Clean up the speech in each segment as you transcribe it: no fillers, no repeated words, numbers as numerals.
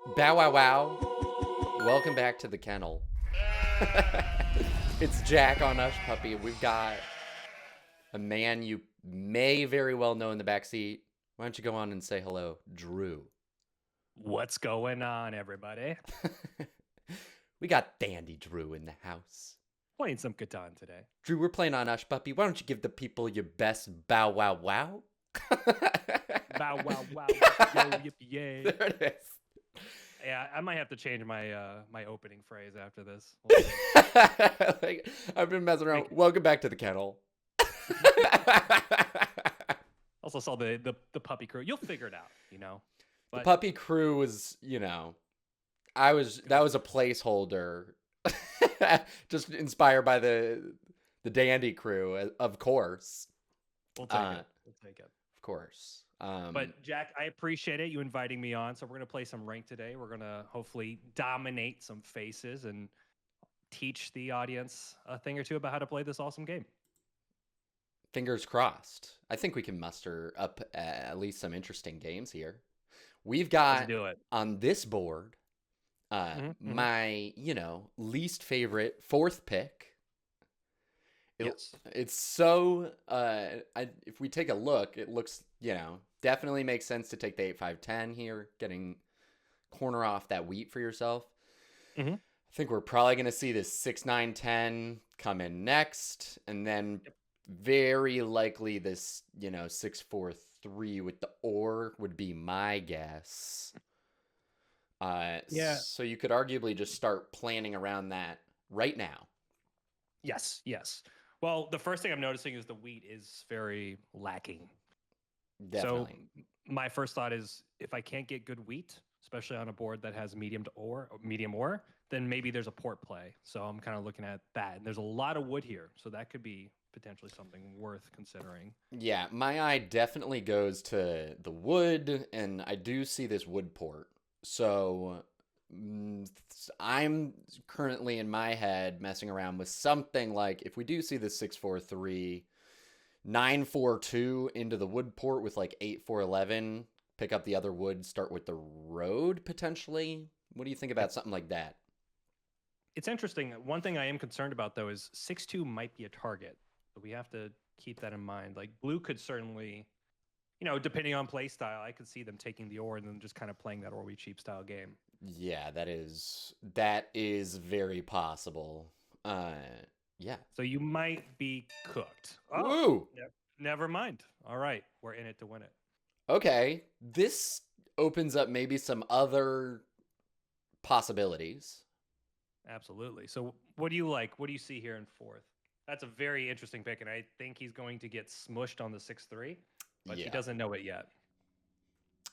Bow wow wow. Welcome back to the kennel. It's Jack on Hush Puppy. We've got a man you may very well know in the backseat. Why don't you go on and say hello, Drew? What's going on, everybody? We got Dandy Drew in the house. Playing some Catan today. Drew, we're playing on Hush Puppy. Why don't you give the people your best bow wow wow? Bow wow wow yippee yo yippee yay. There it is. Yeah, I might have to change my my opening phrase after this. Like, I've been messing around. Welcome back to the kennel. Also saw the puppy crew. You'll figure it out, you know. The But puppy crew was, that was a placeholder, just inspired by the dandy crew, of course. we'll take it. We'll take it. Of course. But Jack, I appreciate it, you inviting me on. So we're gonna play some rank today. We're gonna hopefully dominate some faces and teach the audience a thing or two about how to play this awesome game. Fingers crossed. I think we can muster up at least some interesting games here. We've Let's got do it. on this board Mm-hmm. my, least favorite fourth pick. Yes. It's so if we take a look, it looks, definitely makes sense to take the 8-5-10 here, getting corner off that wheat for yourself. Mm-hmm. I think we're probably going to see this 6-9-10 come in next, and then very likely this, 6-4-3 with the or would be my guess. Yeah. So you could arguably just start planning around that right now. Yes, yes. Well, the first thing I'm noticing is the wheat is very lacking. Definitely. So my first thought is if I can't get good wheat, especially on a board that has medium ore, then maybe there's a port play. So I'm kind of looking at that. And there's a lot of wood here, so that could be potentially something worth considering. Yeah, my eye definitely goes to the wood, and I do see this wood port. So I'm currently in my head messing around with something like if we do see the 6-4-3, 9-4-2 into the wood port with like 8-4-11, pick up the other wood, start with the road potentially. What do you think about something like that? It's interesting. One thing I am concerned about though is 6-2 might be a target. So we have to keep that in mind. Like blue could certainly, depending on play style, I could see them taking the ore and then just kind of playing that ore we cheap style game. Yeah, that is very possible. Yeah. So you might be cooked. Woo! Never mind. All right, we're in it to win it. Okay, this opens up maybe some other possibilities. Absolutely. So what do you like? What do you see here in fourth? That's a very interesting pick, and I think he's going to get smushed on the 6-3, but he Yeah. doesn't know it yet.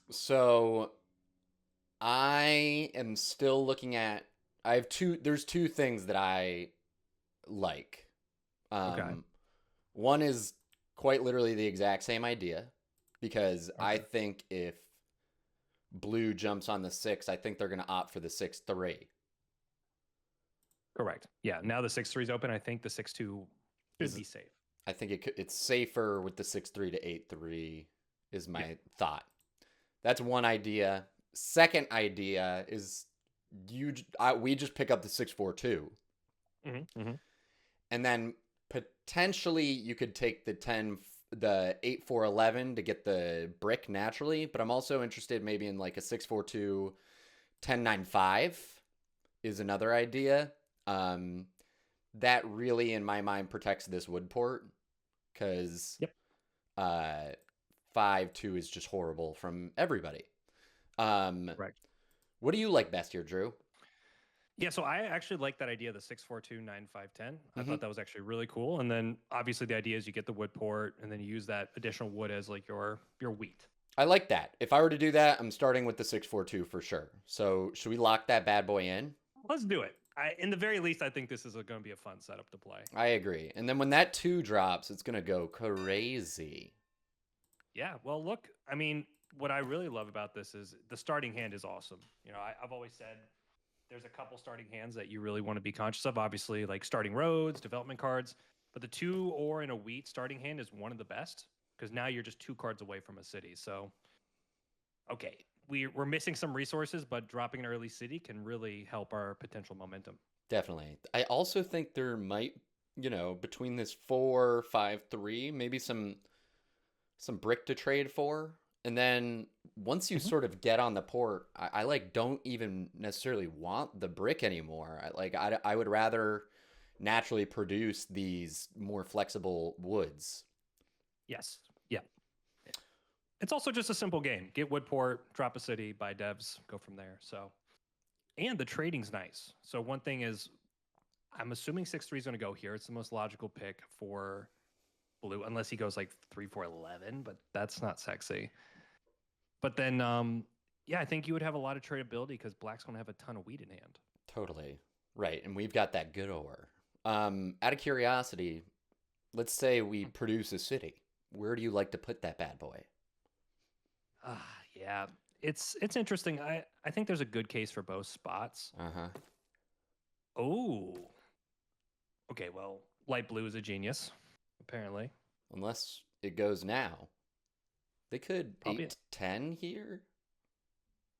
So I am still looking at. There's two things that I like. Okay. One is quite literally the exact same idea because I Okay. think if blue jumps on the 6, I think they're going to opt for the 6-3. Correct. Yeah. Now the 6-3 is open. I think the 6-2 should be safe. I think it's safer with the 6-3 to 8-3 is my thought. That's one idea. Second idea is we just pick up the 6-4-2. Mm-hmm. Mm-hmm. And then potentially you could take the 8-4-11 to get the brick naturally, but I'm also interested maybe in like a 6-4-2 10-9-5 is another idea. That really in my mind protects this wood port because 5-2 is just horrible from everybody. Correct. What do you like best here, Drew? Yeah, so I actually like that idea, the 6-4-2-9-5-10. I thought that was actually really cool. And then obviously the idea is you get the wood port and then you use that additional wood as like your wheat. I like that. If I were to do that, I'm starting with the 6-4-2 for sure. So should we lock that bad boy in? Let's do it. In the very least, I think this is going to be a fun setup to play. I agree. And then when that 2 drops, it's going to go crazy. Yeah, well, look, I mean, what I really love about this is the starting hand is awesome. I've always said there's a couple starting hands that you really want to be conscious of. Obviously, like starting roads, development cards, but the 2 ore in a wheat starting hand is one of the best because now you're just 2 cards away from a city. So, okay, we're missing some resources, but dropping an early city can really help our potential momentum. Definitely. I also think there might, between this 4-5-3, maybe some brick to trade for. And then once you Mhm. sort of get on the port, I like don't even necessarily want the brick anymore. I would rather naturally produce these more flexible woods. Yes. Yeah. It's also just a simple game. Get Woodport, drop a city, buy devs, go from there. So, and the trading's nice. So one thing is, I'm assuming 6-3 is going to go here. It's the most logical pick for blue, unless he goes like 3-4-11, but that's not sexy. But then, yeah, I think you would have a lot of tradability because black's going to have a ton of wheat in hand. Totally. Right. And we've got that good ore. Out of curiosity, let's say we produce a city. Where do you like to put that bad boy? Yeah, it's interesting. I think there's a good case for both spots. Uh-huh. Oh, okay. Well, light blue is a genius, apparently. Unless it goes now. They could Probably 8-10 here.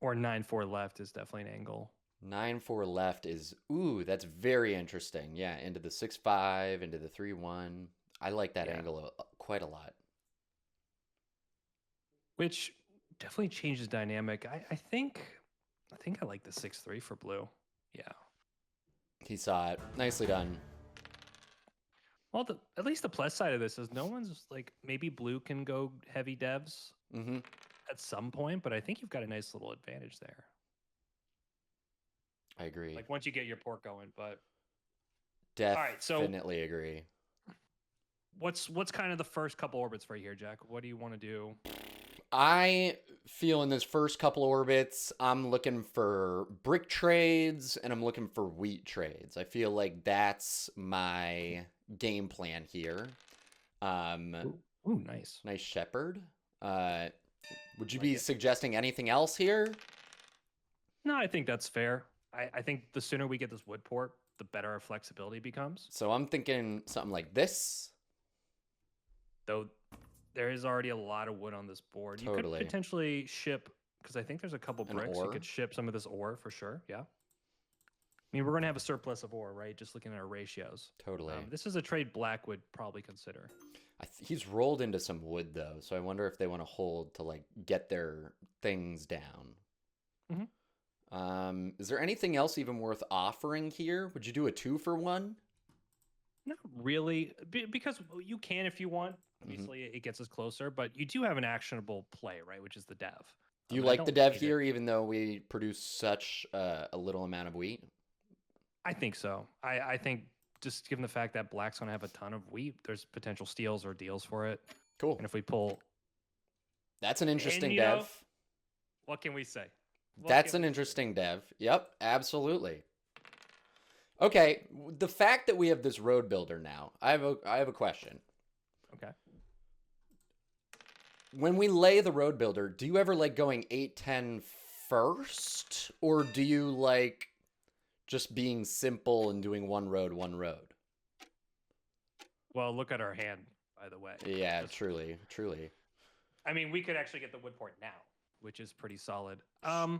or 9-4 left is definitely an angle. 9-4 left is, ooh, that's very interesting. Yeah, into the 6-5, into the 3-1. I like that Yeah. angle quite a lot. Which definitely changes dynamic. I think I like the 6-3 for blue. Yeah. He saw it. Nicely done. Well, at least the plus side of this is no one's like maybe blue can go heavy devs Mm-hmm. at some point, but I think you've got a nice little advantage there. I agree. Like once you get your port going, but Definitely agree. what's kind of the first couple orbits for you here, Jack? What do you want to do? I feel in this first couple orbits, I'm looking for brick trades and I'm looking for wheat trades. I feel like that's my game plan here. Ooh, nice. Nice shepherd. Would you Like be it. suggesting anything else here? No, I think that's fair. I think the sooner we get this wood port, the better our flexibility becomes. So I'm thinking something like this. Though there is already a lot of wood on this board. You Totally. could potentially ship, because I think there's a couple An bricks. You ore? could ship some of this ore for sure. Yeah. I mean, we're going to have a surplus of ore, right? Just looking at our ratios. Totally. This is a trade black would probably consider. He's rolled into some wood though, so I wonder if they want to hold to like get their things down. Mhm. Is there anything else even worth offering here? Would you do a 2-for-1? Not really, because you can if you want. Obviously, it gets us closer, but you do have an actionable play, right? Which is the dev. Do you I like don't the dev hate it. here, even though we produce such a little amount of wheat? I think so. I think just given the fact that black's going to have a ton of wheat, there's potential steals or deals for it. Cool. And if we pull, That's an interesting you dev. know, what can we say? What That's can an we say? interesting dev. Yep, absolutely. Okay, the fact that we have this road builder now, I have a question. Okay. When we lay the road builder, do you ever like going 8-10 first? Or do you like just being simple and doing one road, one road? Well, look at our hand, by the way. Yeah, Just- truly. I mean, we could actually get the wood port now, which is pretty solid. I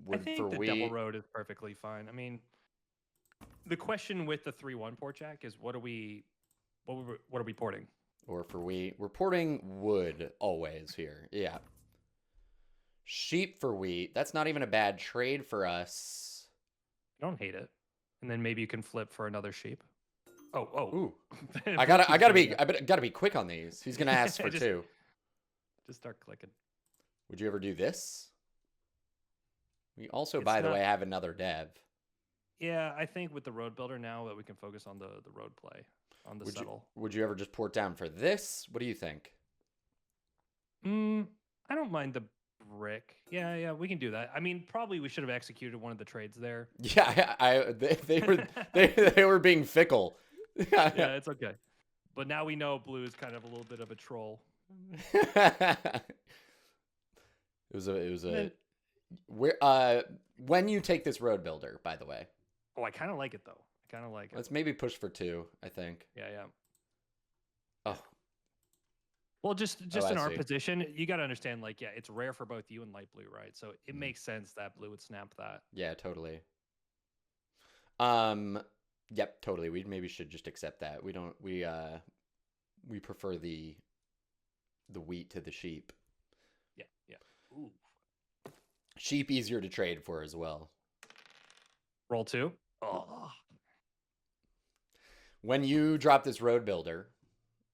Wood think for the wheat. double road is perfectly fine. I mean, the question with the 3-1 port, Jack, is what are we porting? Or for wheat. We're porting wood always here. Yeah. Sheep for wheat. That's not even a bad trade for us. I don't hate it. And then maybe you can flip for another sheep. Oh. Ooh. I gotta be quick on these. He's gonna ask for Just- 2. Just start clicking. Would you ever do this? We also, It's by the not- way, have another dev. Yeah, I think with the road builder now that we can focus on the road play, on the settle. Would you ever just port down for this? What do you think? I don't mind the brick. Yeah, we can do that. I mean, probably we should have executed one of the trades there. Yeah, they were being fickle. Yeah, it's okay. But now we know blue is kind of a little bit of a troll. It was a where when you take this road builder, by the way. Oh, I kind of like it though. I kind of like it. Let's maybe push for 2, I think. Yeah. Oh. Well, just Oh, I in our see. position, you got to understand, like, yeah, it's rare for both you and light blue, right? So it Mhm. makes sense that blue would snap that. Yeah, totally. Um, yep, totally. We maybe should just accept that. We prefer the wheat to the sheep. Yeah, yeah. Ooh. Sheep easier to trade for as well. Roll two. Oh. When you drop this road builder,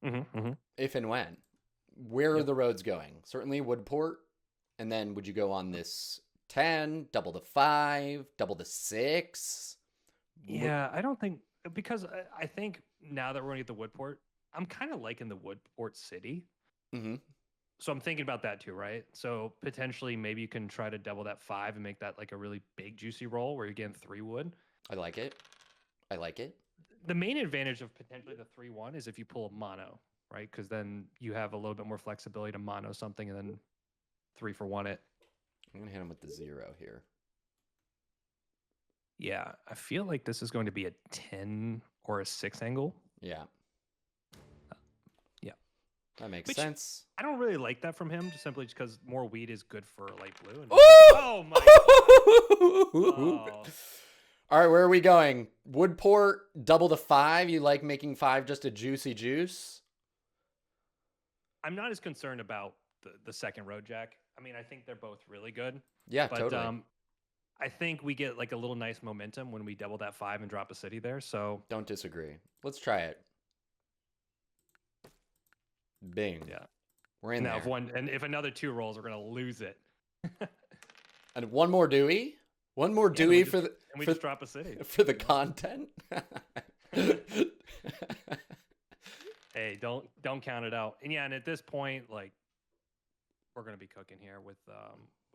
Mm-hmm. if and when, where are Yep. the roads going? Certainly Woodport, and then would you go on this 10, double the 5, double the 6? Yeah, I don't think because I think now that we're going to get the Woodport, I'm kind of liking the Woodport City. Mm-hmm. So I'm thinking about that too, right? So potentially maybe you can try to double that 5 and make that like a really big juicy roll where you're getting 3 wood. I like it. I like it. The main advantage of potentially the 3-1 is if you pull a mono, right? Because then you have a little bit more flexibility to mono something and then 3 for 1 it. I'm gonna hit him with the 0 here. Yeah, I feel like this is going to be a 10 or a 6 angle. Yeah, Yeah. that makes Which sense. I don't really like that from him, just simply because more weed is good for light blue. And Ooh! oh my god! Oh. All right, where are we going? Woodport, double the 5. You like making 5 just a juicy juice? I'm not as concerned about the second road jack. I mean, I think they're both really good. Yeah, But totally. I think we get like a little nice momentum when we double that 5 and drop a city there. So Don't disagree. Let's try it. Bing. yeah. We're in Now there. if another 2 rolls, we're gonna lose it. And one more Dewey. One more Yeah, then we Dewey just, for the and we just drop a city. for the content. Hey, don't count it out. And yeah, and at this point, like we're gonna be cooking here with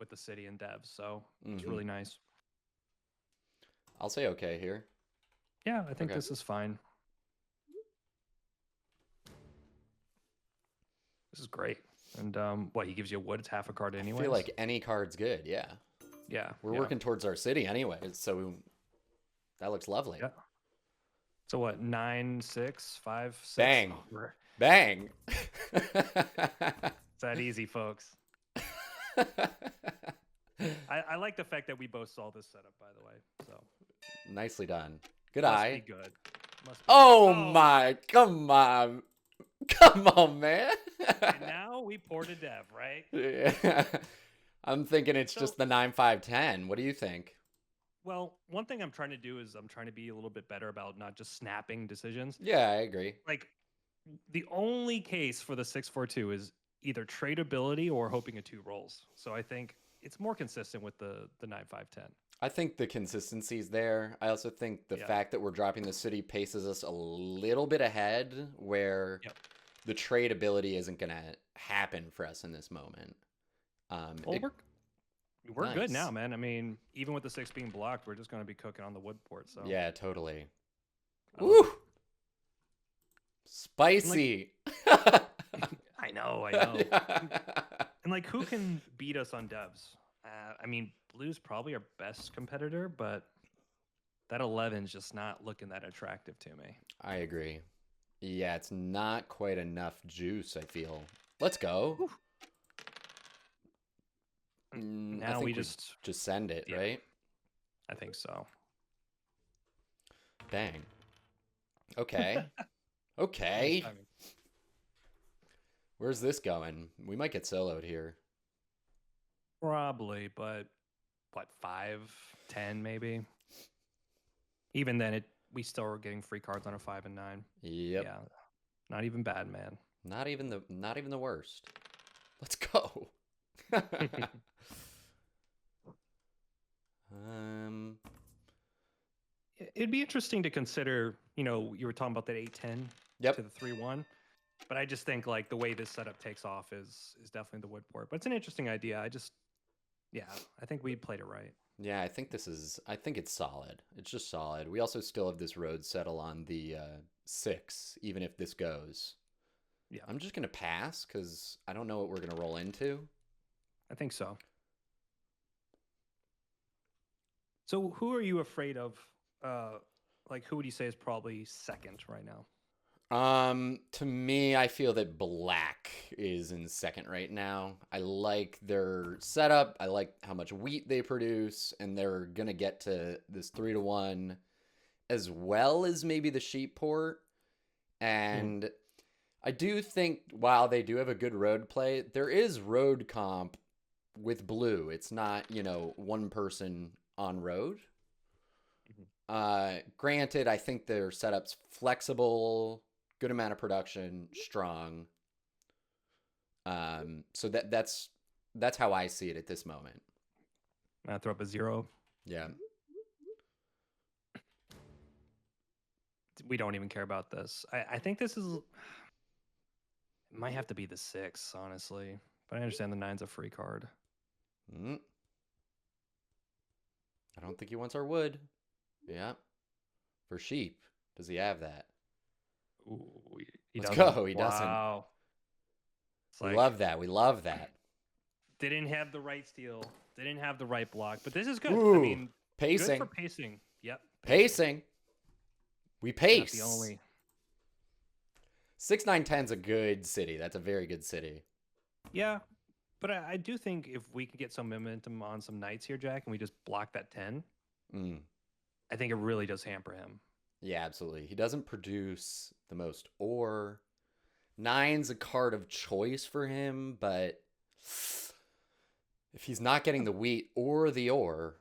the city and devs. So it's really nice. I'll say okay here. Yeah, I think Okay. this is fine. This is great. And what he gives you wood, it's half a card anyway. I feel like any card's good. Yeah. yeah, We're yeah, working towards our city anyway, so that looks lovely. yeah. So what? 9, 6, 5, 6. Bang. Oh, Bang. it's that easy, folks. I like the fact that we both saw this setup, by the way. So Nicely done. Good must eye. be good. Must be Oh good. my! Come on! Come on, man! And now we pour to dev, right? Yeah. I'm thinking it's So- just the 9-5-10. What do you think? Well, one thing I'm trying to do is I'm trying to be a little bit better about not just snapping decisions. Yeah, I agree. Like the only case for the 6-4-2 is either tradability or hoping a 2 rolls. So I think it's more consistent with the 9-5-10. I think the consistency's there. I also think the Yeah. fact that we're dropping the city paces us a little bit ahead where Yep. the tradability isn't going to happen for us in this moment. Well, we're good now, Nice. man. I mean, even with the 6 being blocked, we're just going to be cooking on the wood port. So Yeah, totally. I love Woo! Spicy. I know. And like, who can beat us on devs? I mean, blue's probably our best competitor, but that 11's just not looking that attractive to me. I agree. Yeah, it's not quite enough juice, I feel. Let's go. Whew. I Now think we just send it, yeah. right? I think so. Bang. Okay. Okay. Where's this going? We might get soloed here. Probably, but what, 5, 10 maybe? Even then, we still are getting free cards on a 5 and 9. Yep. Yeah, not even bad, man. Not even the worst. Let's go. It'd be interesting to consider. You were talking about that 8-10 Yep. to the 3-1, but I just think like the way this setup takes off is definitely the wood port. But it's an interesting idea. I think we played it right. Yeah, I think it's solid. It's just solid. We also still have this road settle on the 6, even if this goes. Yeah, I'm just going to pass because I don't know what we're going to roll into. I think so. So who are you afraid of? Like, who would you say is probably second right now? To me, I feel that black is in second right now. I like their setup. I like how much wheat they produce, and they're gonna get to this 3-1, as well as maybe the sheep port. And I do think while they do have a good road play, there is road comp with blue. It's not, one person on road. Granted, I think their setup's flexible, good amount of production, strong. So that's how I see it at this moment. I throw up a 0. Yeah. We don't even care about this. I think this is. It might have to be the 6, honestly. But I understand the 9's a free card. I don't think he wants our wood. Yeah. For sheep. Does he have that? Ooh, Let's go. He doesn't. Wow. We love that. We love that. Didn't have the right steal. Didn't have the right block. But this is good. Ooh, I mean, pacing. Good for pacing. Yep. Pacing. We pace. That's the only. 6-9-10's a good city. That's a very good city. Yeah. But I do think if we can get some momentum on some nights here, Jack, and we just block that 10, I think it really does hamper him. Yeah, absolutely. He doesn't produce the most ore. 9's a card of choice for him, but if he's not getting the wheat or the ore,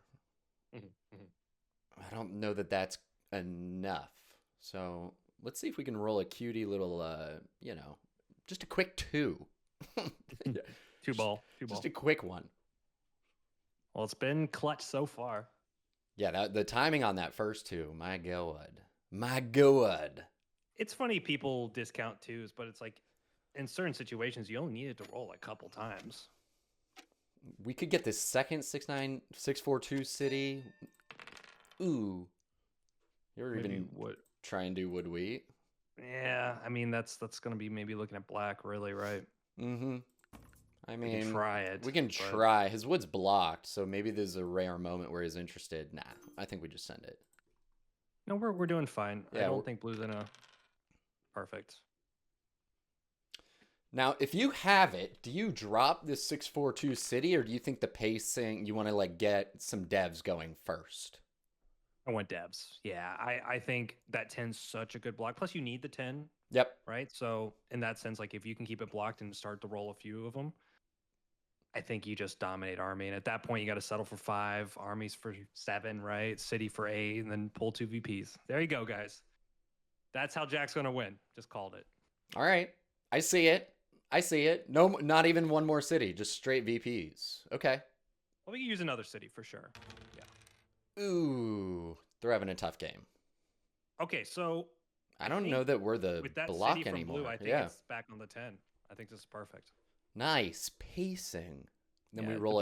I don't know that that's enough. So let's see if we can roll a cutie little, just a quick 2. 2 ball. Just a quick one. Well, it's been clutch so far. Yeah, the timing on that first 2, my God. It's funny people discount 2s, but it's like in certain situations you only needed to roll a couple times. We could get this second 6-9 6-4-2 city. Ooh. You ever even try and do wood wheat? Yeah, I mean that's going to be maybe looking at black, really, right? Mm-hmm. I mean, we can try it. We can try. His wood's blocked, so maybe there's a rare moment where he's interested. Nah, I think we just send it. No, we're doing fine. Yeah, I don't think blue's in a perfect. Now, if you have it, do you drop this 6-4-2 city, or do you think the pacing you want to get some devs going first? I went devs. Yeah, I think that 10's such a good block. Plus, you need the 10. Yep. Right. So in that sense, if you can keep it blocked and start to roll a few of them, I think you just dominate army. And at that point, you got to settle for 5, armies for 7, right? City for 8, and then pull 2 VPs. There you go, guys. That's how Jack's going to win. Just called it. All right. I see it. No, not even one more city. Just straight VPs. Okay. Well, we can use another city for sure. Yeah. Ooh. They're having a tough game. Okay, so I don't know that we're the with that block city from anymore. Blue, I think it's back on the 10. I think this is perfect. Nice pacing. Then we roll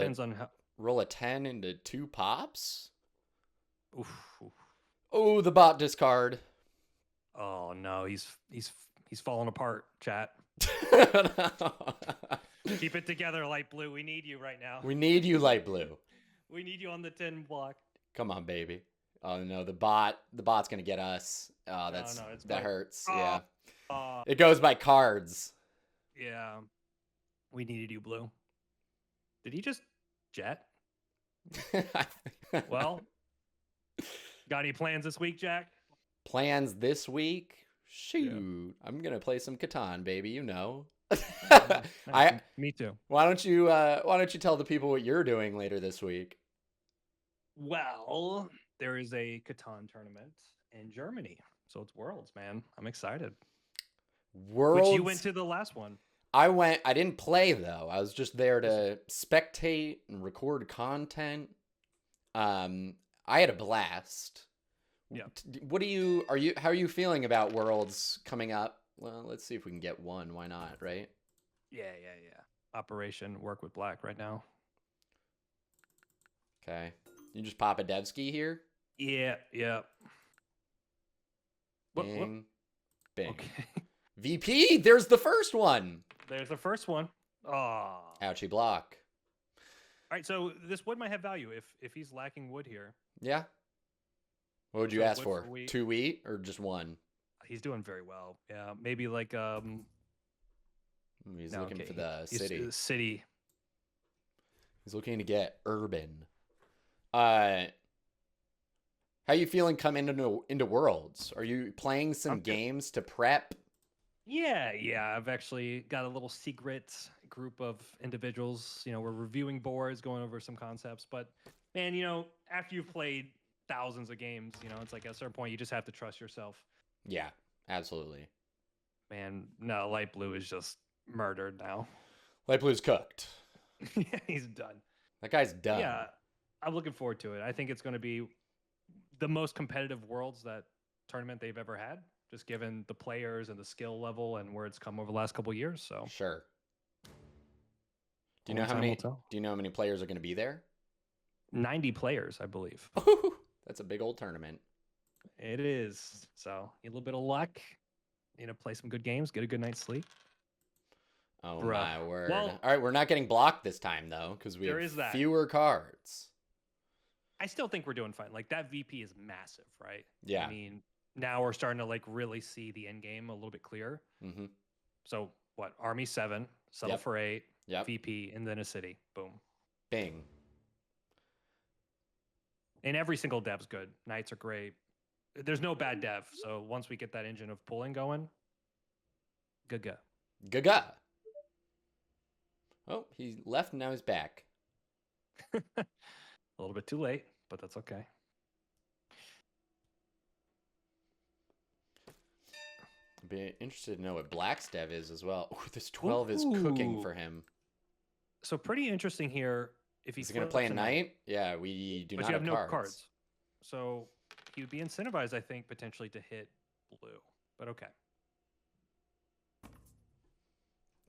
a 10 into 2 pops. Oof. Oh, the bot discard. Oh no, he's falling apart, chat. Keep it together, light blue. We need you right now. We need you, light blue. We need you on the 10 block. Come on, baby. Oh no, the bot's gonna get us. Oh, that hurts. Yeah. It goes by cards. Yeah. We needed you, blue. Did he just jet? Well, got any plans this week, Jack? Plans this week? Shoot, yeah. I'm gonna play some Catan, baby. You know. Me too. Why don't you tell the people what you're doing later this week? Well, there is a Catan tournament in Germany, so it's Worlds, man. I'm excited. Worlds. Which you went to the last one. I didn't play though. I was just there to spectate and record content. I had a blast. Yeah. How are you feeling about Worlds coming up? Well, let's see if we can get one. Why not, right? Yeah. Operation Work with Black right now. Okay. You just pop a Devski here? Yeah. Bing. Bing. Okay. VP, there's the first one. There's the first one. Oh. Ouchie block. All right, so this wood might have value if he's lacking wood here. Yeah. What would you ask for? 2 wheat or just 1? He's doing very well. Yeah, maybe like He's no, looking okay, for the he's city. city. He's looking to get urban. Uh, how you feeling coming into Worlds? Are you playing some I'm games to prep? yeah. I've actually got a little secret group of individuals. We're reviewing boards, going over some concepts. But man, after you've played thousands of games, it's like at a certain point you just have to trust yourself. Yeah, absolutely. Man, no, light blue is just murdered now. Light Blue's cooked. Yeah, he's done. That guy's done. Yeah, I'm looking forward to it. I think it's going to be the most competitive Worlds that tournament they've ever had, just given the players and the skill level and where it's come over the last couple of years. So Sure. Do you know only how time will many? tell. Do you know how many players are going to be there? 90 players, I believe. That's a big old tournament. It is. So a little bit of luck. Play some good games, get a good night's sleep. Oh Bruh. my word! Well, All right, we're not getting blocked this time though, because we there have is that. fewer cards. I still think we're doing fine. Like that VP is massive, right? Yeah. I mean, now we're starting to like really see the end game a little bit clearer. Mm-hmm. So what? Army 7, settle Yep. for 8, Yep. VP, and then a city. Boom. Bing. And every single dev's good. Knights are great. There's no bad dev. So once we get that engine of pulling going, good go. Gaga. Oh, he left and now he's back. A little bit too late, but that's okay. I'd be interested to know what Black's dev is as well. Ooh, this 12 is cooking Ooh. for him. So pretty interesting here. If Is he he going to play a knight? Yeah, we do but not you have have no cards. cards. So he would be incentivized, I think, potentially to hit blue. But okay.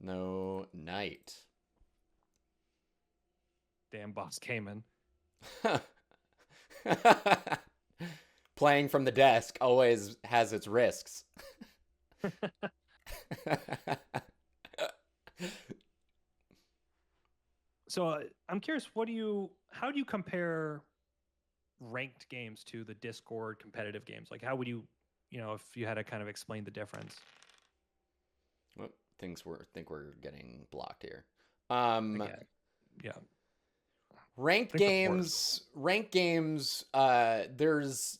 No knight. Damn boss Cayman. Playing from the desk always has its risks. So I'm curious, how do you compare ranked games to the Discord competitive games? Like how would you, if you had to kind of explain the difference? Well, think we're getting blocked here. Again, yeah. Ranked games, there's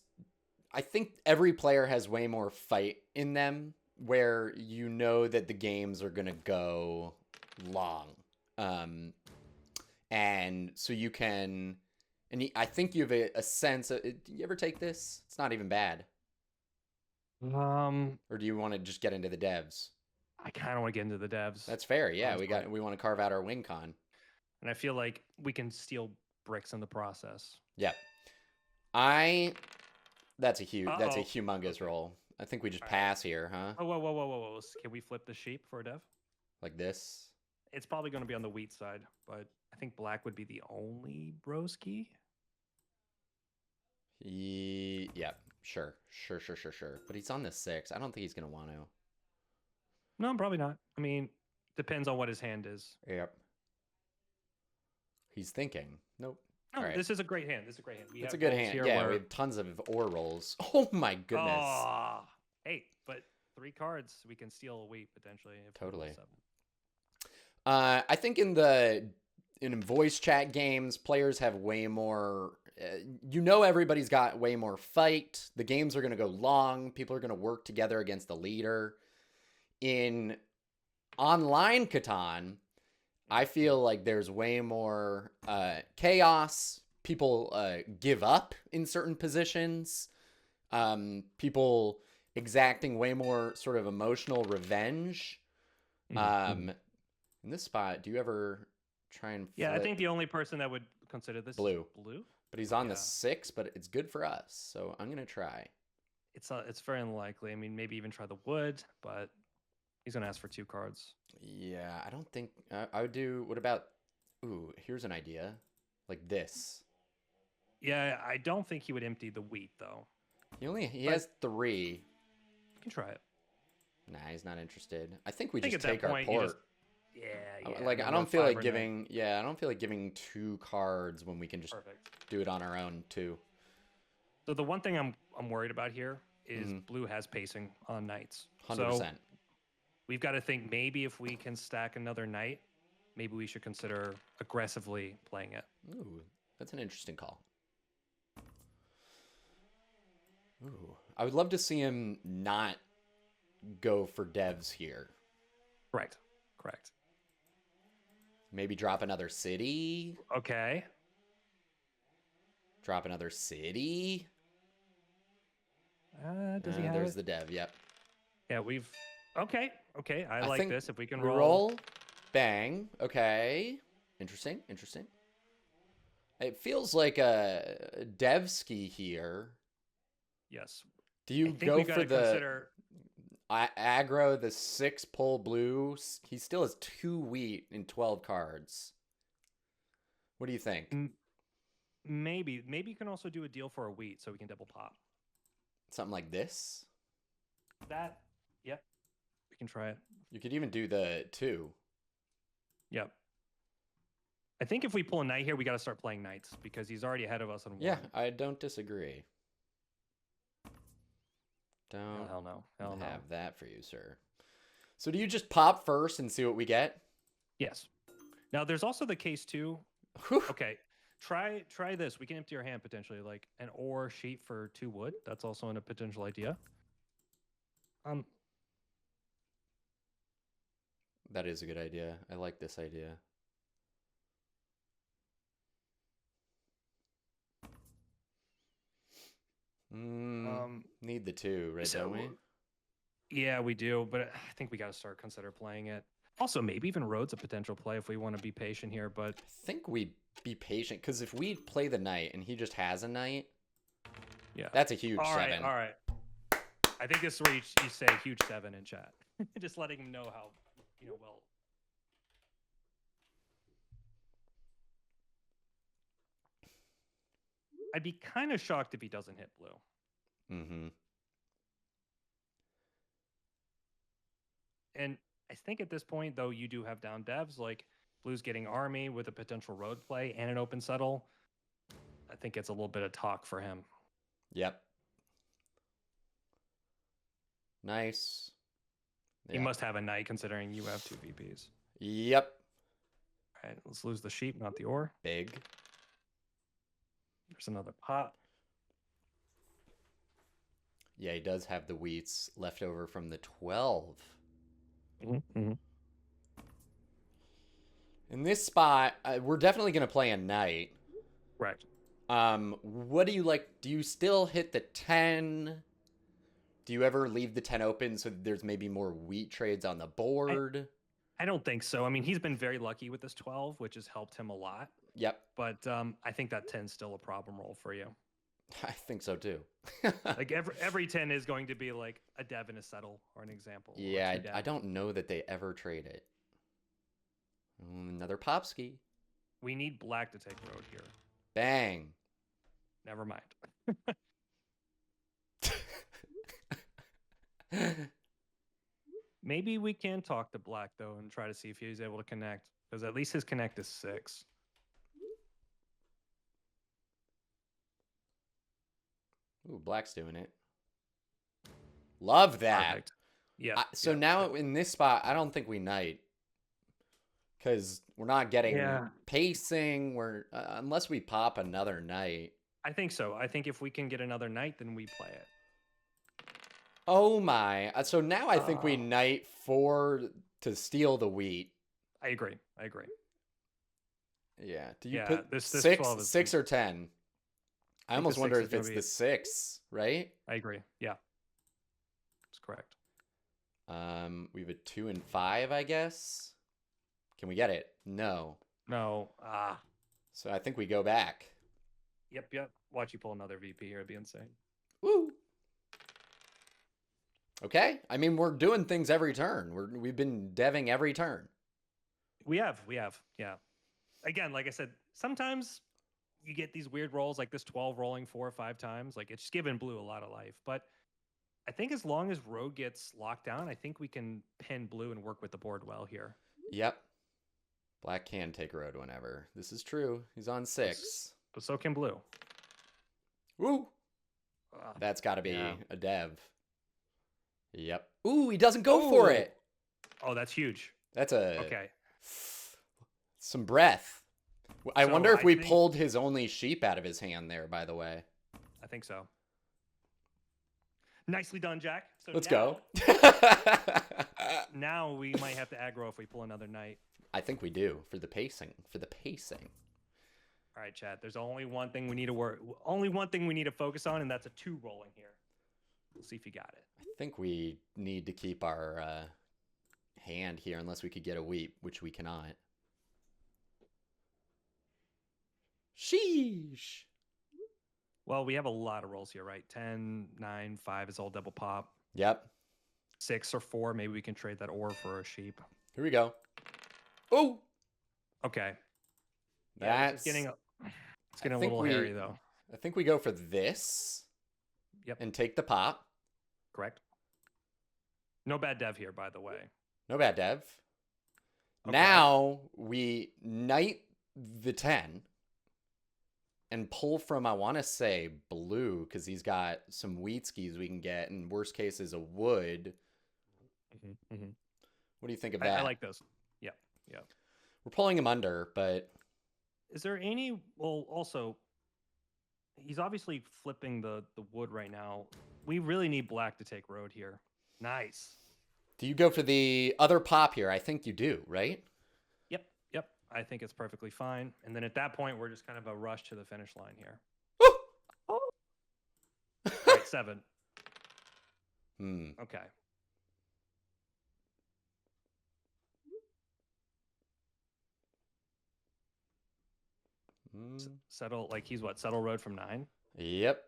I think every player has way more fight in them where you know that the games are going to go long. And so you can, and I think you have a sense of, do you ever take this? It's not even bad. Or do you want to just get into the devs? I kind of want to get into the devs. That's fair. Yeah, we want to carve out our wing con. And I feel like we can steal bricks in the process. Yeah. That's a humongous roll. I think we just pass here, huh? Oh, whoa. Can we flip the sheep for a dev? Like this? It's probably going to be on the wheat side, but I think black would be the only broski. Yeah, sure. But he's on the 6. I don't think he's going to want to. No, probably not. I mean, depends on what his hand is. Yep. He's thinking. Nope. No, right. This is a great hand. It's a good hand. Yeah, we have tons of ore rolls. Oh my goodness. Oh, hey, but 3 cards we can steal a wheat potentially. Totally. I think in voice chat games, players have way more. Everybody's got way more fight. The games are going to go long. People are going to work together against the leader. In online Catan, I feel like there's way more chaos. People give up in certain positions. People exacting way more sort of emotional revenge. In this spot, do you ever try and flip? Yeah, I think the only person that would consider this blue. Is blue. But he's on the 6, but it's good for us. So I'm going to try. It's very unlikely. I mean, maybe even try the wood, but he's going to ask for 2 cards. Yeah, I don't think I would do. What about? Ooh, here's an idea. Like this. Yeah, I don't think he would empty the wheat though. He has 3. You can try it. Nah, he's not interested. I think we just take our port. Yeah. Like I don't feel like giving. Yeah, I don't feel like giving 2 cards when we can just do it on our own too. So the one thing I'm worried about here is blue has pacing on knights. 100%. So we've got to think maybe if we can stack another knight, maybe we should consider aggressively playing it. Ooh, that's an interesting call. Ooh, I would love to see him not go for devs here. Correct. Maybe drop another city. Okay. Drop another city. Does he have There's it? the dev, yep. Yeah, we've... Okay. I like think this. If we can we roll... Bang. Okay. Interesting. It feels like a Devski here. Yes. Do you think go we for gotta the consider... aggro, the 6 pull blue? He still has 2 wheat in 12 cards. What do you think? Maybe you can also do a deal for a wheat so we can double pop. Something like this? That, yep. We can try it. You could even do the 2. Yep. I think if we pull a knight here, we got to start playing knights because he's already ahead of us on 1. Yeah, I don't disagree. Don't hell no. have that for you, sir. So do you just pop first and see what we get? Yes. Now there's also the case too. Whew. Okay. Try this. We can empty our hand potentially, like an ore sheet for 2 wood. That's also a potential idea. That is a good idea. I like this idea. Need the 2, right? Don't we? Yeah, we do, but I think we got to consider playing it. Also, maybe even road's a potential play if we want to be patient here, but... I think we be patient, because if we play the knight and he just has a knight, yeah, that's a huge 7. All right. I think this is where you say huge 7 in chat. Just letting him know how, well... I'd be kind of shocked if he doesn't hit blue. And I think at this point, though, you do have down devs. Like, blue's getting army with a potential road play and an open settle. I think it's a little bit of talk for him. Yep. Nice. You must have a knight considering you have 2 VPs. Yep. All right, let's lose the sheep, not the ore. Big. There's another pot. Yeah, he does have the wheats left over from the 12. Mm-hmm. In this spot, we're definitely going to play a knight. Right. What do you like? Do you still hit the 10? Do you ever leave the 10 open so there's maybe more wheat trades on the board? I don't think so. I mean, he's been very lucky with this 12, which has helped him a lot. Yep. But I think that 10 is still a problem roll for you. I think so too. Like every 10 is going to be like a dev and a settle or an example. Yeah, I don't know that they ever trade it. Another Popski. We need black to take road here. Bang. Never mind. Maybe we can talk to black though and try to see if he's able to connect, because at least his connect is 6. Ooh, black's doing it. Love that. Perfect. Yeah. So now in this spot, I don't think we knight, because we're not getting pacing. We're unless we pop another knight. I think so. I think if we can get another knight, then we play it. Oh my! So now I think we knight 4 to steal the wheat. I agree. Yeah. Do you put this 6 or 10? I almost wonder if it's the 6, right? I agree. Yeah. That's correct. We have a 2 and 5, I guess. Can we get it? No. No. So I think we go back. Yep. Watch you pull another VP here. It'd be insane. Woo. Okay. I mean, we're doing things every turn. We've been deving every turn. We have. Yeah. Again, like I said, sometimes you get these weird rolls like this 12 rolling 4 or 5 times. Like it's given blue a lot of life. But I think as long as road gets locked down, I think we can pin blue and work with the board well here. Yep. Black can take road whenever. This is true. He's on 6. But so can blue. Woo. That's got to be Yeah. a dev. Yep. Ooh, he doesn't go for it. Oh, that's huge. That's a Okay. some breath. I So wonder if I we think- pulled his only sheep out of his hand there, by the way. I think so. Nicely done, Jack. So Let's now, go. Now we might have to aggro if we pull another knight. I think we do for the pacing. For the pacing. All right, Chad. There's only one thing we need to work. Only one thing we need to focus on, and that's a 2 rolling here. We'll see if you got it. I think we need to keep our hand here unless we could get a wheat, which we cannot. Sheesh. Well, we have a lot of rolls here, right? 10, 9, 5 is all double pop. Yep. 6 or 4, maybe we can trade that ore for a sheep. Here we go. Oh, Okay. Yeah, that's it's getting a think little hairy though. I think we go for this. Yep. And take the pop. Correct. No bad dev here, by the way. No bad dev. Okay. Now we knight the 10 and pull from, I want to say, blue, because he's got some wheat skis we can get, and worst case is a wood. What do you think of that? I like this. Yeah. Yeah. We're pulling him under, but Is there any? Well, also, he's obviously flipping the wood right now. We really need black to take road here. Nice. do you go for the other pop here? I think you do, right? Yep. Yep. I think it's perfectly fine. And then at that point, we're just kind of a rush to the finish line here. Woo! All right, 7. Okay. Settle, like he's what? Settle road from 9? Yep.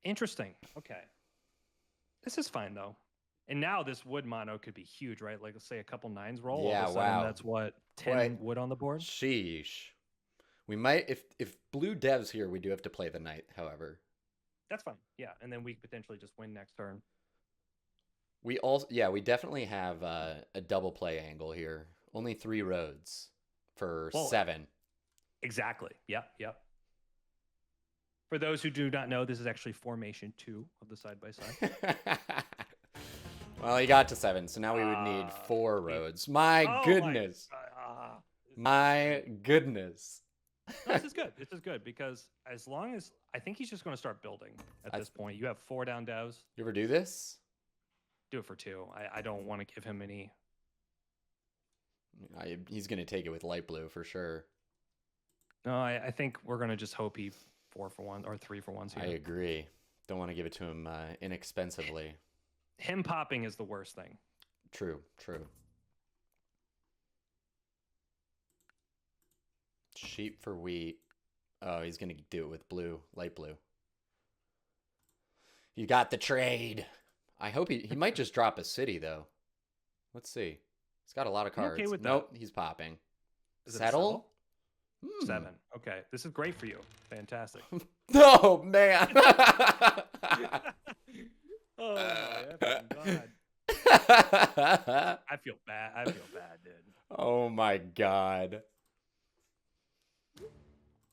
Interesting. Okay. This is fine though. And now this wood mono could be huge, right? Like let's say a couple 9s roll. Yeah, all of a sudden, wow. That's what 10 Right. wood on the board. Sheesh. We might, if blue dev's here, we do have to play the knight, however. That's fine. Yeah, and then we could potentially just win next turn. We also, yeah, we definitely have a double play angle here. Only 3 roads for Well, 7. Exactly. Yep. Yep. For those who do not know, this is actually formation 2 of the side by side. Well, he got to 7, so now we would need 4 roads. My goodness. My goodness. No, this is good. This is good because as long as I think he's just going to start building at this point. You have 4 down devs. You ever do this? Do it for 2. I don't want to give him any. He's going to take it with light blue for sure. No, I think we're going to just hope he 4 for 1 or 3 for 1s here. I agree. Don't want to give it to him inexpensively. Him popping is the worst thing. True, true. Sheep for wheat. Oh, he's going to do it with blue, light blue. You got the trade. I hope he might just drop a city, though. Let's see. He's got a lot of I'm cards. okay with Nope, he's popping. Is it a Settle? 7. Okay. This is great for you. Fantastic. Oh, man. Oh, my effing God. I feel bad. I feel bad, dude. Oh, my God.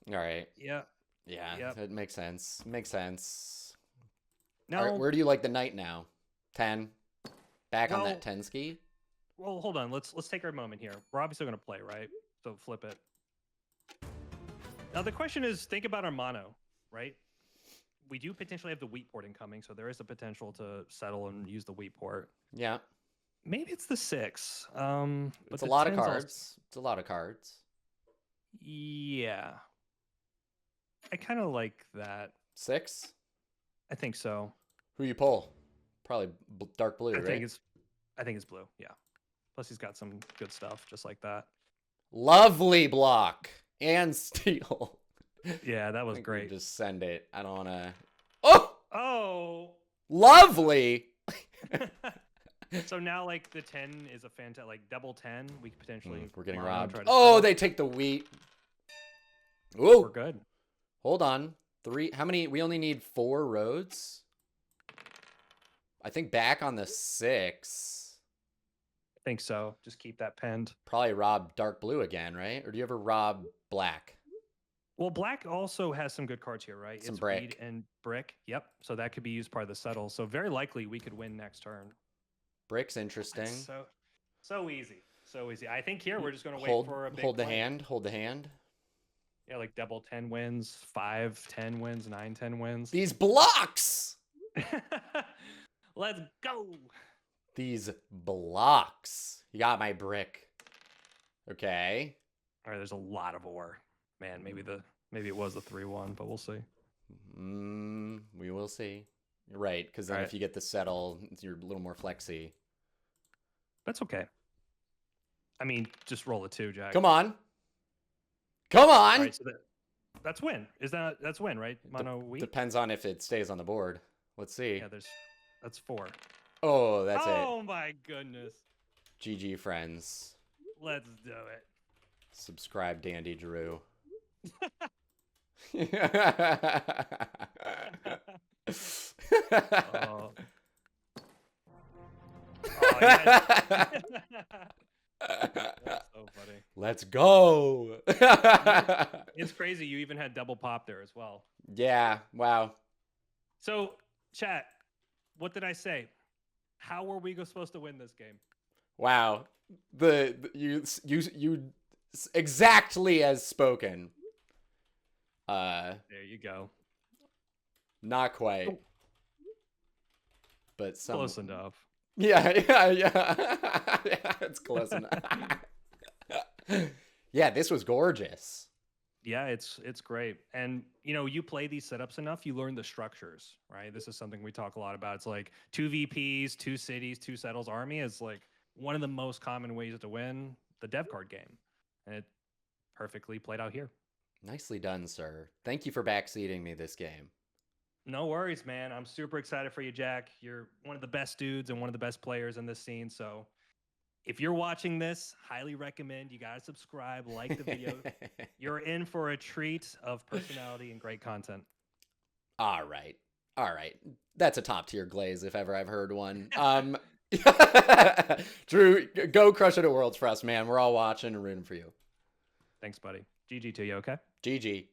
All right. Yeah. Yeah, Yep. it makes sense. Makes sense. Now, All right, where do you like the knight now? 10? Back on Well- that 10 ski? well, hold on. Let's take our moment here. We're obviously going to play, right? So flip it. Now the question is, think about our mono, right? We do potentially have the wheat port incoming, so there is a potential to settle and use the wheat port. Yeah. Maybe it's the 6. But It's a the lot of 10's also- cards. It's a lot of cards. Yeah. I kind of like that. 6? I think so. Who you pull? Probably dark blue, I right? think it's blue. Yeah. Plus he's got some good stuff just like that. Lovely block and steal. Yeah, that I was think we great. just send it. I don't want to. Oh! Oh. Lovely! So now like the 10 is a fantastic, like double 10. We could potentially. We're getting mono robbed. try to Oh, settle. they take the wheat. We're Ooh. good. Hold on. 3. How many? We only need 4 roads. I think back on the 6. I think so. Just keep that pinned. Probably rob dark blue again, right? Or do you ever rob black? Well, black also has some good cards here, right? Some It's brick. reed and brick. Yep. So that could be used part of the settle. So very likely we could win next turn. Brick's It's interesting. so easy. So easy. I think here we're just going to wait Hold, for a big hold the play. hand. Hold the hand. Yeah, like double 10 wins, 5, 10 wins, 9, 10 wins. These blocks. Let's go. These blocks. You got my brick. Okay. All right, there's a lot of ore. Man, maybe it was the 3-1, but we'll see. We will see. You're right, because then All right. if you get the settle, you're a little more flexy. That's okay. I mean, just roll a 2, Jack. Come on. Come on. All right, so that's win. That's win, right? Mono wheat. Depends on if it stays on the board. Let's see. Yeah, that's 4. Oh, that's it. Oh my goodness. GG, friends. Let's do it. Subscribe, Dandy Drew. Oh. Oh, yeah. That's so funny. Let's go. It's crazy. You even had double pop there as well. Yeah. Wow. So, chat, what did I say? How were we supposed to win this game? Wow. You exactly as spoken. There you go. Not quite. But some Close enough. Yeah. Yeah, it's close enough. Yeah, this was gorgeous. Yeah, it's great. And you play these setups enough, you learn the structures, right? This is something we talk a lot about. It's like 2 VPs, 2 cities, 2 settles army is like one of the most common ways to win the dev card game. And it perfectly played out here. Nicely done, sir. Thank you for backseating me this game. No worries, man. I'm super excited for you, Jack. You're one of the best dudes and one of the best players in this scene. So if you're watching this, highly recommend you guys subscribe, like the video. You're in for a treat of personality and great content. All right. That's a top tier glaze if ever I've heard one. Drew, go crush it at Worlds for us, man. We're all watching and rooting for you. Thanks, buddy. GG to you, okay? GG.